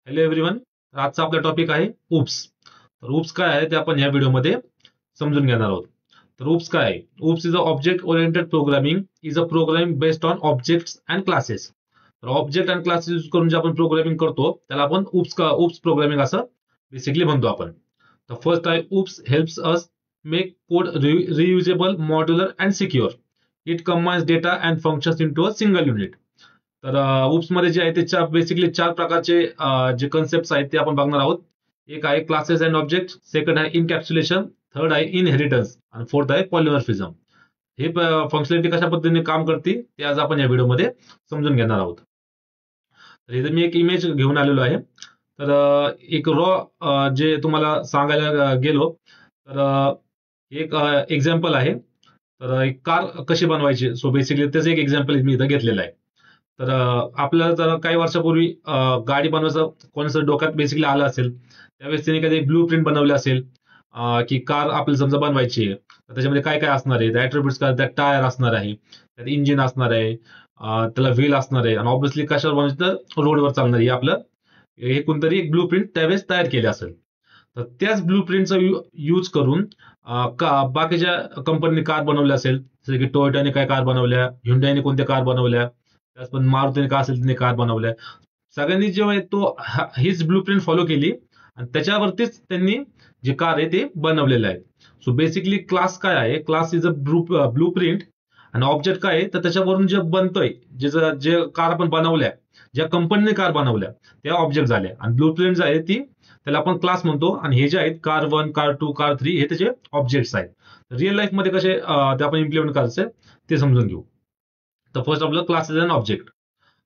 Hello everyone. आजचा आपला topic आहे उप्स. तर उप्स काय आहे ते आपण या व्हिडिओमध्ये समजून घेणार आहोत. तर उप्स काय आहे? Oops is a object oriented programming, is a programming based on objects and classes. तर ऑब्जेक्ट अँड क्लासेस यूज करून जे आपण प्रोग्रामिंग करतो त्याला आपण उप्स प्रोग्रामिंग असं बेसिकली म्हणतो आपण. तर फर्स्ट आहे oops helps us make code reusable, modular and secure. It combines data and functions into a single unit. तर उप्स मध्ये जे आहे ते बेसिकली चार प्रकारचे जे कन्सेप्ट आहेत ते आपण बघणार आहोत. एक आहे क्लासेस अँड ऑब्जेक्ट, सेकंड आहे इनकॅप्सुलेशन, थर्ड आहे इनहेरिटन्स आणि फोर्थ आहे पॉलिमॉर्फिझम. हे फंक्शनॅलिटी कशा पद्धतीने काम करते ते आज आपण या व्हिडिओमध्ये समजून घेणार आहोत. तर इथे मी एक इमेज घेऊन आलेलो आहे. तर एक रॉ जे तुम्हाला सांगायला गेलो तर एक एक्झाम्पल आहे. तर एक कार कशी बनवायची, सो बेसिकली त्याचं एक एक्झाम्पल मी इथं घेतलेलं आहे. तर आपल्याला जर काही वर्षापूर्वी गाडी बनवायचं कोणाचं डोक्यात बेसिकली आलं असेल, त्यावेळेस त्याने कधी ब्लू प्रिंट बनवली असेल की कार आपल्याला समजा बनवायची आहे. तर त्याच्यामध्ये काय काय असणार आहे, ऍट्रिब्यूट्स काय, त्यात टायर असणार आहे, त्यात इंजिन असणार आहे, त्याला व्हील असणार आहे आणि ऑब्व्हियसली कशावर बनवायचं तर रोडवर चालणार आहे. आपलं हे कोणतरी एक ब्लू प्रिंट त्यावेळेस तयार केली असेल. तर त्याच ब्लू प्रिंटचा यूज करून बाकीच्या कंपनीने कार बनवल्या असेल, जसं की टोयोटाने काय कार बनवल्या, ह्युंडाईने कोणत्या कार बनवल्या, त्याच पण मारुतीने काय असेल त्याने कार बनवल्या. सगळ्यांनी जेव्हा तो हीच ब्लू प्रिंट फॉलो केली आणि त्याच्यावरतीच त्यांनी जे कार आहे ते बनवलेलं आहे. सो बेसिकली क्लास काय आहे, class is a blue print आणि ऑब्जेक्ट काय आहे तर त्याच्यावरून जे बनतोय, जे कार आपण बनवल्या, ज्या कंपनीने कार बनवल्या त्या ऑब्जेक्ट झाल्या आणि ब्लू प्रिंट जे आहे ती त्याला आपण क्लास म्हणतो आणि हे जे आहेत कार 1, कार 2, कार 3 हे त्याचे ऑब्जेक्ट्स आहेत. रिअल लाईफ मध्ये कसे ते आपण इम्प्लिमेंट करायचे ते समजून घेऊ. तर फर्स्ट आपलं क्लास इज अन ऑब्जेक्ट.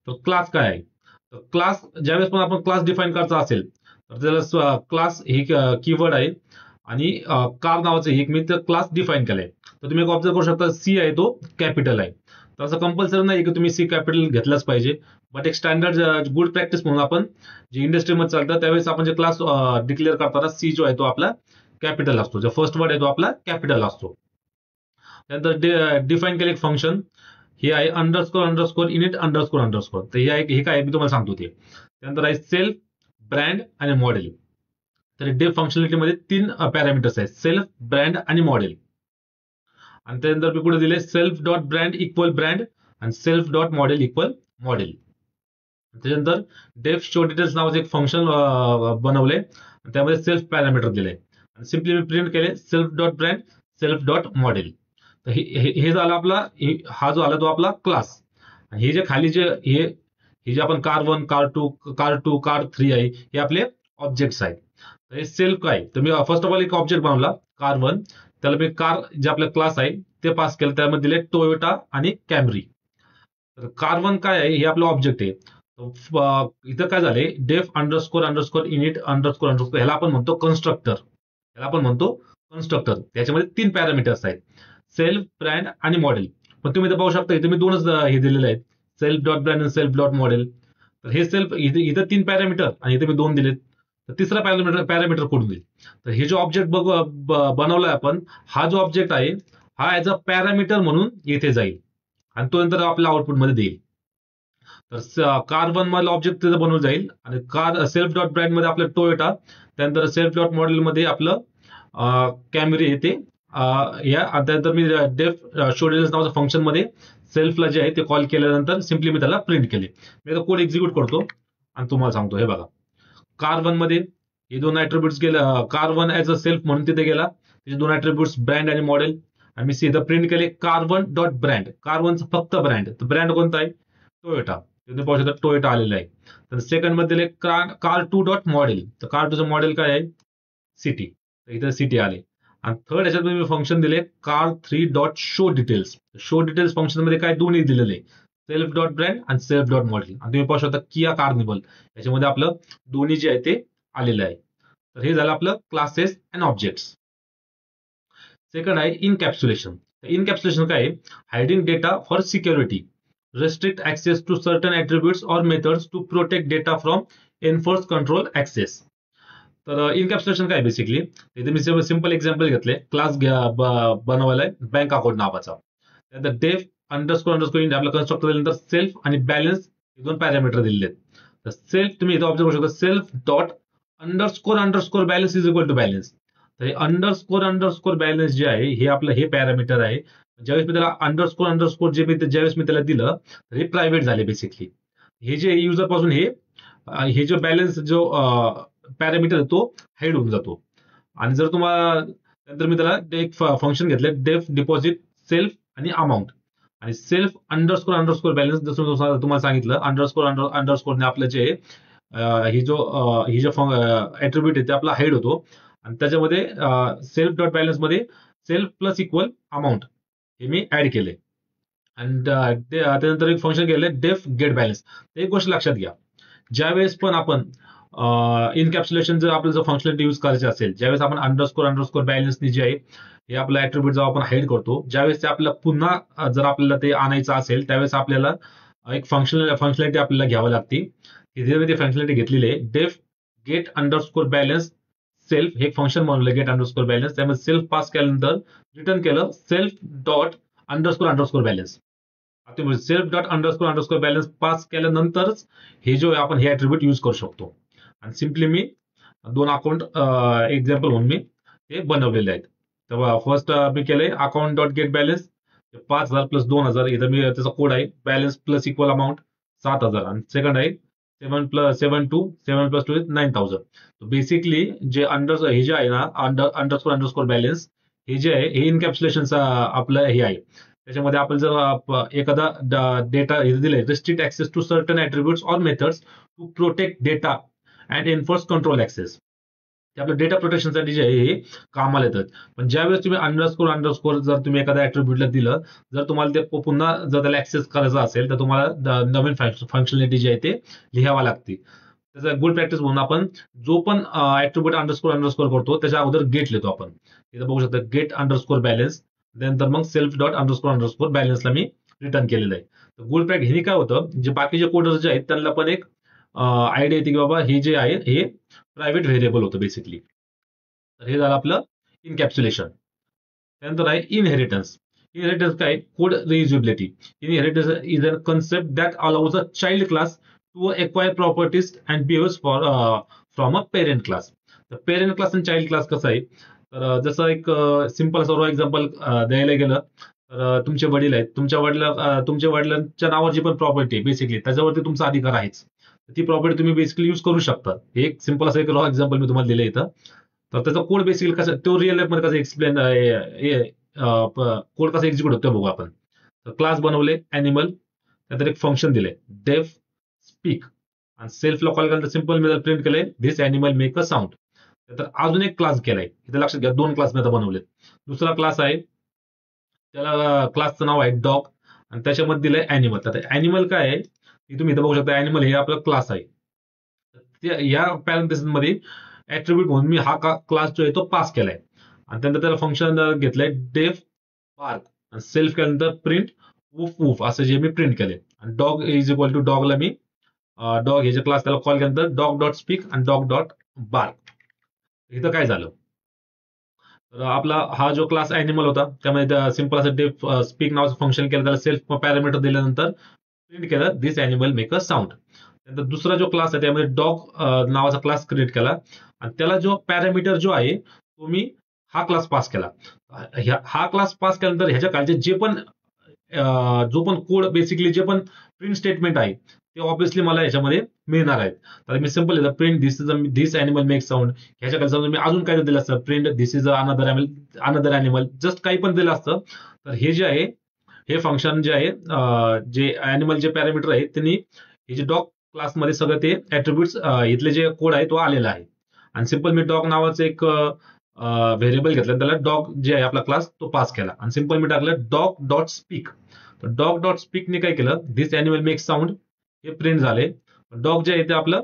तर क्लास काय आहे, तर क्लास ज्यावेळेस पण आपण क्लास डिफाईन करायचा असेल तर त्याला क्लास हे कीवर्ड आहे आणि कार नावाचं एक मी तर क्लास डिफाईन केलंय. तर तुम्ही एक ऑब्झर्व करू शकता, सी आहे तो कॅपिटल आहे. तर असं कंपल्सरी नाही की तुम्ही सी कॅपिटल घेतलंच पाहिजे, बट एक स्टँडर्ड गुड प्रॅक्टिस म्हणून आपण जे इंडस्ट्रीमध्ये चालतं त्यावेळेस आपण जे क्लास डिक्लेअर करताना सी जो आहे तो आपला कॅपिटल असतो, जो फर्स्ट वर्ड आहे तो आपला कॅपिटल असतो. त्यानंतर डिफाईन केले एक फंक्शन, हे आहे underscore underscore init underscore underscore. तर हे काय मी तुम्हाला सांगतो ते. त्यानंतर आहे सेल्फ, ब्रँड आणि मॉडेल. तर डेफ फंक्शनॅलिटीमध्ये 3 पॅरामीटर्स आहेत, सेल्फ, ब्रँड आणि मॉडेल. आणि त्यानंतर मी पुढे दिले self dot brand equal brand आणि self dot model equal model. त्याच्यानंतर डेफ शो डिटेल्स नावाचे एक फंक्शन बनवले आणि त्यामध्ये सेल्फ पॅरामीटर दिले आणि सिम्पली मी प्रिंट केले self dot brand self dot model. तर हे झालं आपला, हा जो आला तो आपला क्लास. आणि हे जे खाली हे जे आपण कार 1, कार टू कार 3 आहे हे आपले ऑब्जेक्ट्स आहेत. तर हे सेल्फ काय, तर मी फर्स्ट ऑफ ऑल एक ऑब्जेक्ट बनवला कार 1, त्याला मी कार जे आपला क्लास आहे ते पास केलं, त्यामध्ये दिले टोयोटा आणि कॅमरी. तर कार 1 काय आहे, हे आपलं ऑब्जेक्ट आहे. इथं काय झालंय, डेफ underscore underscore init underscore underscore ह्याला आपण म्हणतो कन्स्ट्रक्टर. ह्याला आपण म्हणतो कन्स्ट्रक्टर. त्याच्यामध्ये 3 पॅरामीटर्स आहेत, सेल्फ, ब्रँड आणि मॉडेल. पण तुम्ही इथं पाहू शकता, इथे मी 2च हे दिलेले आहेत, सेल्फ डॉट ब्रँड आणि सेल्फ डॉट मॉडेल. तर हे सेल्फ इथं 3 पॅरामीटर आणि इथे मी 2 दिलेत. तर तिसरा पॅरामीटर कोण देईल. तर हे जो ऑब्जेक्ट बनवलाय आपण, हा जो ऑब्जेक्ट आहे हा ऍज अ पॅरामीटर म्हणून येथे जाईल आणि तो नंतर आपल्या आउटपुटमध्ये देईल. तर कार 1 मधला ऑब्जेक्ट तिथं बनवलं जाईल आणि कार सेल्फ डॉट ब्रँड मध्ये आपलं टोयोटा, त्यानंतर सेल्फ डॉट मॉडेल मध्ये आपलं कॅमेरे येते. त्यानंतर मी डेफ शो डिटेल्स नावाच्या फंक्शन मध्ये सेल्फला जे आहे ते कॉल केल्यानंतर सिम्पली मी त्याला प्रिंट केले. मी कोड एक्झिक्यूट करतो आणि तुम्हाला सांगतो. हे बघा, कार 1 मध्ये हे 2 ऍट्रिब्यूट्स गेले, कार 1 ऍज अ सेल्फ म्हणून तिथे गेला, त्याचे 2 ऍट्रिब्यूट्स ब्रँड आणि मॉडेल. आणि मी सीधा प्रिंट केले कार 1 डॉट ब्रँड, कार 1 फक्त ब्रँड. तर ब्रँड कोणता आहे, टोयोटा. तुम्ही पाहू शकता टोयोटा आलेला आहे. तर सेकंड मध्ये दिले कार 2 डॉट मॉडेल, तर कार 2चं मॉडेल काय आहे, सिटी. तर इथं सिटी आले. आणि थर्ड याच्यात मी फंक्शन दिले car 3 dot show details. Show details function मध्ये काय दोन्ही दिलेले, सेल्फ डॉट ब्रँड आणि सेल्फ डॉट मॉडेल. आणि तुम्ही पाहू शकता किया कार्निवल, याच्यामध्ये आपलं दोन्ही जे आहे ते आलेलं आहे. तर हे झालं आपलं क्लासेस अँड ऑब्जेक्ट्स. सेकंड आहे इनकॅप्सुलेशन. इनकॅप्सुलेशन काय आहे, hiding data for security, restrict access to certain attributes or methods to protect data from enforced control access. तर इनकॅप्सुलेशन काय बेसिकली, इथे मी सिंपल एक्झाम्पल घेतले, क्लास बनवायला बँक अकाउंट नावाचा. त्यानंतर डेफ अंडरस्कोर अंडरस्कोर आपला कन्स्ट्रक्टर दिल्यानंतर सेल्फ आणि बॅलन्स हे 2 पॅरामीटर दिलेले आहेत. तर सेल्फ तुम्ही इथं ऑब्झर्व करू शकता, self dot underscore underscore balance is equal to balance. तर हे अंडरस्कोर बॅलन्स जे आहे हे आपलं हे पॅरामीटर आहे. ज्यावेळेस मी त्याला अंडरस्कोर जे ज्यावेळेस मी त्याला दिलं तर हे प्रायव्हेट झाले बेसिकली. हे जे युजर पासून हे जो बॅलन्स जो पॅरामीटर आहे तो हाईड होऊन जातो. आणि जर तुम्हाला नंतर मी त्याला एक फंक्शन घेतलं डेफ डिपॉझिट सेल्फ आणि अमाऊंट, आणि सेल्फ अंडरस्कोर बॅलन्स जसं तुम्हाला सांगितलं अंडरस्कोरने आपलं जे ही जो ऍट्रिब्यूट आहे ते आपला हाईड होतो. आणि त्याच्यामध्ये सेल्फ डॉट बॅलन्स मध्ये सेल्फ प्लस इक्वल अमाऊंट हे मी ऍड केले. आणि त्यानंतर एक फंक्शन केलं डेफ गेट बॅलन्स. एक गोष्ट लक्षात घ्या, ज्यावेळेस पण आपण इनकॅप्सुलेशन जर आपल्याला जर फंक्शनॅलिटी यूज करायची असेल, ज्यावेळेस आपण अंडरस्कोर बॅलन्सनी जे आहे हे आपलं ऍट्रिब्यूट जेव्हा आपण हाईड करतो, ज्यावेळेस ते आपल्याला पुन्हा जर आपल्याला ते आणायचं असेल त्यावेळेस आपल्याला एक फंक्शनॅलिटी आपल्याला घ्यावी लागते. तिथे मी ती फंक्शनॅलिटी घेतलेली आहे, डेफ गेट अंडरस्कोर बॅलन्स सेल्फ, हे फंक्शन बनवलं गेट अंडरस्कोर बॅलन्स. त्यामध्ये सेल्फ पास केल्यानंतर रिटर्न केलं सेल्फ डॉट अंडरस्कोर बॅलन्स. तुम्ही self dot underscore balance pass केल्यानंतरच हे जो आपण हे ऍट्रिब्यूट यूज करू शकतो. आणि सिम्पली मी 2 अकाउंट एक्झाम्पल म्हणून मी ते बनवलेले आहेत. तर फर्स्ट मी केलंय account dot gate balance 5,000 plus 2,000, इथं मी त्याचा कोड आहे बॅलन्स प्लस इक्वल अमाऊंट 7,000. आणि सेकंड आहे 7 प्लस 2 9,000. बेसिकली जे हे जे आहे ना अंडरस्कोर बॅलन्स हे जे आहे हे इनकॅप्सुलेशन आपलं हे आहे. त्याच्यामध्ये आपण जर एखादा डेटा हे दिलंय restrict access to certain attributes or methods to protect data and enforce control access. ते आपल्या डेटा प्रोटेक्शनसाठी जे आहे हे कामाला येतात. पण ज्यावेळेस तुम्ही अंडरस्कोर जर तुम्ही एखाद्या ऍट्रिब्यूटला दिलं, जर तुम्हाला ते पुन्हा जर त्याला ऍक्सेस करायचं असेल तर तुम्हाला नवीन फंक्शनॅलिटी जी आहे ते लिहावा लागते. त्याचा गुड प्रॅक्टिस म्हणून आपण जो पण ऍट्रिब्यूट अंडरस्कोर करतो त्याच्या अगोदर गेट लिहितो आपण. इथं बघू शकता गेट अंडरस्कोर बॅलन्स, त्यानंतर मग सेल्फ डॉट अंडरस्कोर बॅलन्सला मी रिटर्न केलेलं आहे. तर गुड प्रॅक्टिस हे काय होतं, जे बाकीचे कोडर्स जे आहेत त्यांना पण एक आयडिया येते की बाबा हे जे आहे हे प्रायव्हेट व्हेरिएबल होतं बेसिकली. तर हे झालं आपलं इनकॅप्सुलेशन. त्यानंतर आहे इनहेरिटन्स. इनहेरिटन्स काय, code reusability. Inheritance is a concept that allows a child class to acquire properties and behaves from a parent class. तर पेरेंट क्लास आणि चाइल्ड क्लास कसं आहे, तर जसं एक सिंपल सर्व एक्झाम्पल द्यायला गेलं तर तुमचे वडील आहेत, तुमच्या वडिलांच्या नावावर जी पण प्रॉपर्टी आहे बेसिकली त्याच्यावरती तुमचा अधिकार आहेच. ती प्रॉपर्टी तुम्ही बेसिकली यूज करू शकता. एक सिंपल असं एक रॉ एक्झाम्पल मी तुम्हाला दिलं इथं. तर त्याचा कोड बेसिकली कसं तो रिअल लाईफ मध्ये कसं एक्सप्लेन कोड कसा एक्झिक्यूट होतो बघू आपण. तर क्लास बनवले अॅनिमल, त्यानंतर एक फंक्शन दिले डेफ स्पीक, आणि सेल्फला कॉल केल्यानंतर सिंपल मी प्रिंट केलंय दिस अॅनिमल मेक अ साऊंड. तर अजून एक क्लास केलाय, इथे लक्षात घ्या 2 क्लास मी आता बनवलेत. दुसरा क्लास आहे त्याला क्लासचं नाव आहे डॉग, आणि त्याच्यामध्ये दिलंय अॅनिमल. तर अॅनिमल काय आहे तुम्ही इथं बघू शकता, अॅनिमल हे आपला क्लास आहे. या पॅरेंथेसिस मध्ये ऍट्रिब्यूट म्हणून मी हा क्लास जो आहे तो पास केलाय. आणि त्यानंतर त्याला फंक्शन घेतलंय डेफ बार्क, आणि सेल्फ केल्यानंतर प्रिंट वूफ वूफ असं जे मी प्रिंट केले. आणि डॉग इज इक्वल टू डॉगला मी डॉग हे जे क्लास त्याला कॉल केल्यानंतर डॉग डॉट स्पीक आणि डॉग डॉट बार्क. इथं काय झालं, तर आपला हा जो क्लास अॅनिमल होता त्यामध्ये सिंपल असं डेफ स्पीक नावाचं फंक्शन केलं, त्याला सेल्फ पॅरामीटर दिल्यानंतर प्रिंट केलं दिस अॅनिमल मेक अ साऊंड. त्यानंतर दुसरा जो क्लास आहे त्यामध्ये डॉग नावाचा क्लास क्रिएट केला, आणि त्याला जो पॅरामीटर जो आहे तो मी हा क्लास पास केला. हा क्लास पास केल्यानंतर ह्याच्या खालचे जे पण जो पण कोड बेसिकली जे पण प्रिंट स्टेटमेंट आहे ते ऑब्व्हियसली मला याच्यामध्ये मिळणार आहेत. तर मी सिंपल प्रिंट दिस अॅनिमल मेक साऊंड, ह्याच्या खाली समजा मी अजून काय दिलं असतं print this is another animal, just काही पण दिलं असतं. तर हे जे आहे हे फंक्शन जे आहे जे अॅनिमल जे पॅरामीटर आहे त्यांनी हे जे डॉग क्लासमध्ये सगळं ते ऍट्रिब्यूट्स इथले जे कोड आहे तो आलेला आहे. आणि सिंपल मी डॉग नावाचं एक व्हेरिएबल घेतलं, त्याला डॉग जे आहे आपला क्लास तो पास केला, आणि सिंपल मी टाकलं डॉग डॉट स्पीक. तर डॉग डॉट स्पीकने काय केलं दिस अॅनिमल मेक साऊंड हे प्रिंट झाले. डॉग जे आहे ते आपलं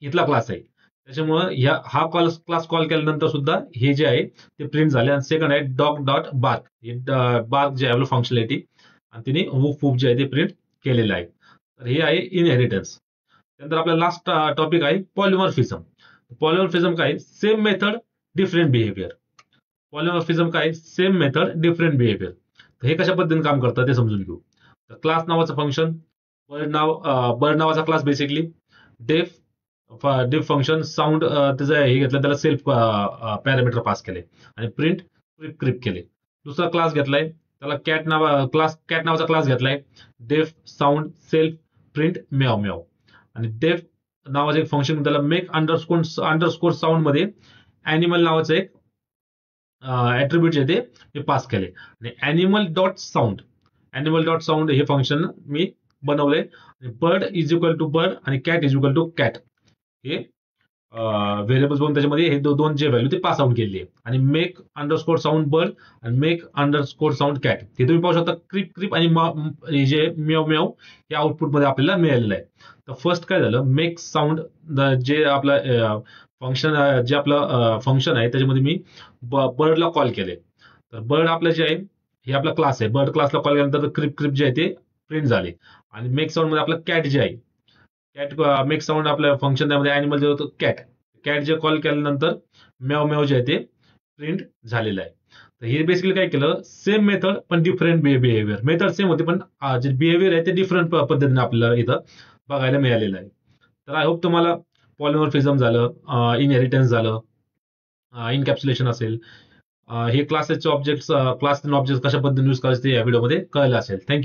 इथला क्लास आहे, त्याच्यामुळे हा क्लास कॉल केल्यानंतर सुद्धा हे जे आहे ते प्रिंट झाले. आणि सेकंड आहे डॉग डॉट बार्क, हे बार्क जे आहे आपलं फंक्शनॅलिटी, आणि तिने वूफ वूफ जे आहे ते प्रिंट केलेलं आहे. तर हे आहे इनहेरिटन्स. त्यानंतर आपला लास्ट टॉपिक आहे पॉलिमॉर्फिझम. पॉलिमॉर्फिझम काय, same method different behaviour. Polymorphism काय, सेम मेथड डिफरंट बिहेवियर. तर हे कशा पद्धतीने काम करतं ते समजून घेऊ. तर क्लास नावाचं फंक्शन, बर्ड नावाचा क्लास बेसिकली, डेफ फंक्शन साऊंड त्याचं हे घेतलं, त्याला सेल्फ पॅरामीटर पास केले आणि प्रिंट क्रिप केले. दुसरा क्लास घेतलाय, त्याला कॅट नावाचा क्लास घेतलाय, डेफ साऊंड सेल्फ प्रिंट म्याव म्याव. आणि डेफ नावाचं एक फंक्शन, त्याला मेक अंडरस्कोर साऊंड मध्ये अॅनिमल नावाचं एक ऍट्रिब्यूट जे ते पास केले. आणि अॅनिमल डॉट साऊंड हे फंक्शन मी बनवलंय. Bird is equal to bird आणि cat is equal to cat हे व्हेरिएबल्स बनवून त्याच्यामध्ये हे दोन जे व्हॅल्यू ते पास आउट केली आहे. आणि मेक अंडरस्कोर साऊंड बर्ड आणि मेक अंडरस्कोर साऊंड कॅट हे तुम्ही पाहू शकता. क्रिप क्रिप आणि हे जे म्याव म्याव या आउटपुट मध्ये आपल्याला मिळालेलं आहे. तर फर्स्ट काय झालं, मेक साऊंड जे आपलं फंक्शन जे आपलं फंक्शन आहे त्याच्यामध्ये मी बर्डला कॉल केले. तर बर्ड आपलं जे आहे हे आपला क्लास आहे. बर्ड क्लासला कॉल केल्यानंतर क्रिप क्रिप जे आहे ते प्रिंट झाले. आणि मेक साऊंड मध्ये आपलं कॅट जे आहे, कॅट मेक साऊंड आपल्या फंक्शन त्यामध्ये अॅनिमल जे होतं कॅट जे कॉल केल्यानंतर म्याव म्याव जे आहे ते प्रिंट झालेलं आहे. तर हे बेसिकली काय केलं, सेम मेथड पण डिफरंट बिहेवियर. मेथड सेम होते पण जे बिहेवियर आहे ते डिफरंट पद्धतीने आपल्याला इथं बघायला मिळालेलं आहे. तर आय होप तुम्हाला पॉलिमॉर्फिझम झालं, इनहेरिटन्स झालं, इनकॅप्सुलेशन असेल, हे क्लासेसचे ऑब्जेक्ट्स क्लास ऑब्जेक्ट कशा पद्धतीने यूज करायचे ते या व्हिडिओमध्ये कळलं असेल. थँक्यू.